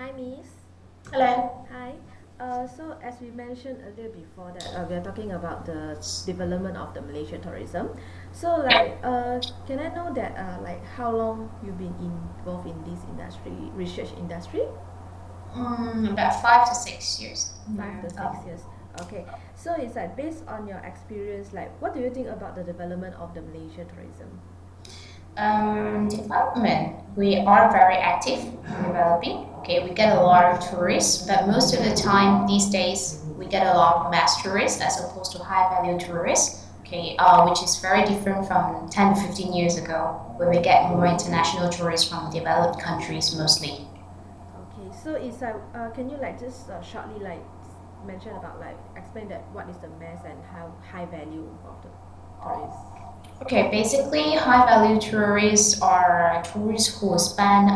Hi, Miss. Hello. Hi. So as we mentioned earlier before that we are talking about the development of the Malaysia tourism. So can I know that how long you've been involved in this industry, research industry? About 5 to 6 years. 5 to 6 years. Okay. So it's like based on your experience, like what do you think about the development of the Malaysia tourism? Development. We are very active in developing. Okay, we get a lot of tourists, but most of the time these days we get a lot of mass tourists as opposed to high value tourists. Okay, which is very different from 10 to 15 years ago, where we get more international tourists from developed countries mostly. Okay. So it's like can you like just shortly mention about like explain that what is the mass and how high value of the tourists? Okay, basically, high value tourists are tourists who spend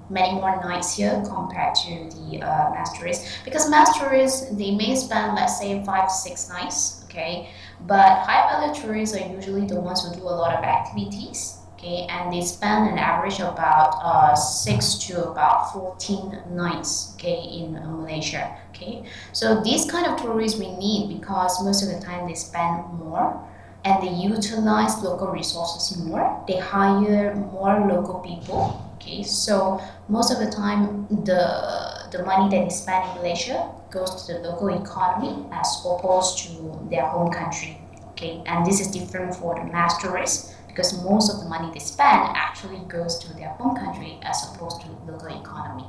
many more nights here compared to the mass tourists. Because mass tourists, they may spend, let's say, 5 to 6 nights, okay? But high value tourists are usually the ones who do a lot of activities, okay? And they spend an average about 6 to about 14 nights, okay, in Malaysia, okay? So these kind of tourists we need because most of the time they spend more and they utilize local resources more. They hire more local people. Okay, so most of the time the money that they spend in Malaysia goes to the local economy as opposed to their home country. Okay, and this is different for the mass tourists because most of the money they spend actually goes to their home country as opposed to the local economy.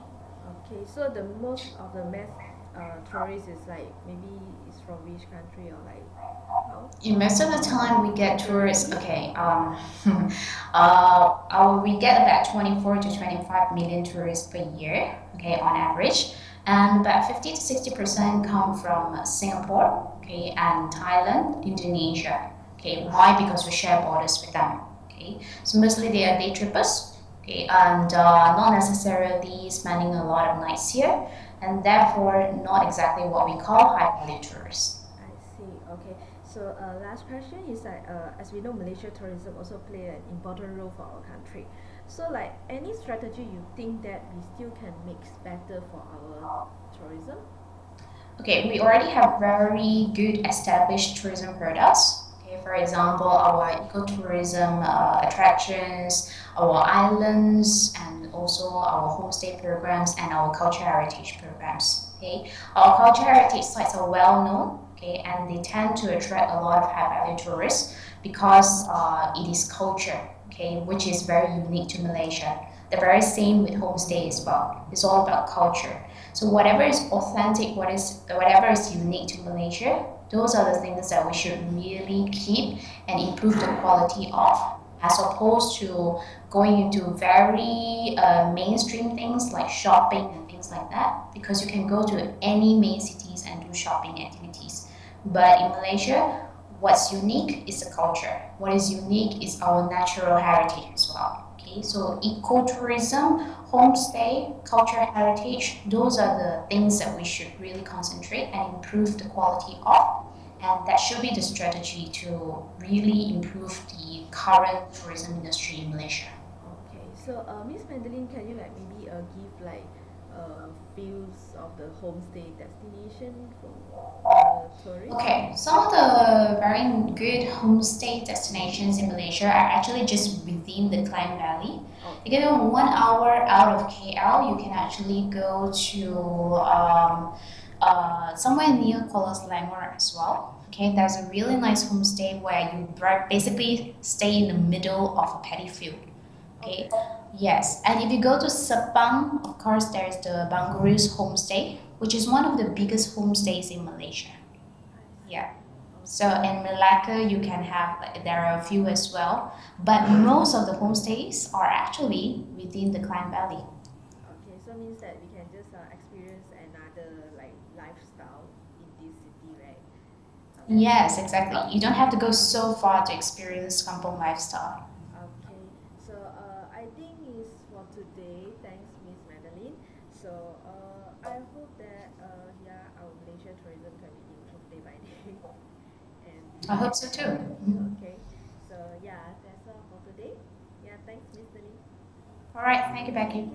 Okay, so the most of the mass tourists is like maybe is from which country or like how? In most of the time, we get tourists. Majority? Okay, we get about 24 to 25 million tourists per year. Okay, on average, and about 50 to 60% come from Singapore. Okay, and Thailand, Indonesia. Okay, why? Because we share borders with them. Okay, so mostly they are day trippers. Okay, and not necessarily spending a lot of nights here, and therefore not exactly what we call high value tourists. I see. Okay. So last question is like as we know Malaysia tourism also play an important role for our country. So like any strategy you think that we still can make better for our tourism? Okay, we already have very good established tourism products. Okay, for example, our ecotourism attractions, our islands, and also our homestay programs and our cultural heritage programs. Okay, our cultural heritage sites are well known. Okay, and they tend to attract a lot of high value tourists because it is culture. Okay, which is very unique to Malaysia. The very same with homestay as well. It's all about culture. So whatever is authentic, whatever is unique to Malaysia, those are the things that we should really keep and improve the quality of, as opposed to going into very mainstream things like shopping and things like that. Because you can go to any main cities and do shopping activities, but in Malaysia, what's unique is the culture. What is unique is our natural heritage as well. Okay, so ecotourism, homestay, cultural heritage, those are the things that we should really concentrate and improve the quality of. And that should be the strategy to really improve the current tourism industry in Malaysia. Okay, so Miss Madeline, can you like maybe give like views of the homestay destination for the tourists? Okay, some of the very good homestay destinations in Malaysia are actually just within the Klang Valley. You Okay. get 1 hour out of KL, you can actually go to somewhere near Kuala Selangor as well. Okay, there's a really nice homestay where you basically stay in the middle of a paddy field. Okay, Okay. yes, and if you go to Sepang, of course, there's the Bangurus homestay, which is one of the biggest homestays in Malaysia. I see. Yeah. So Okay. in Malacca, you can have there are a few as well, but most of the homestays are actually within the Klang Valley. Okay, so means that we can just experience another like lifestyle in this city, right? Okay. Yes, exactly. You don't have to go so far to experience kampong lifestyle. Okay. So I think is for today. Thanks, Miss Madeline. So I hope that yeah, our Malaysia tourism can be improved day by day. And I hope so too. okay. So yeah, that's all for today. Yeah, thanks, Miss Madeline. All right, thank you, Thank Becky. you.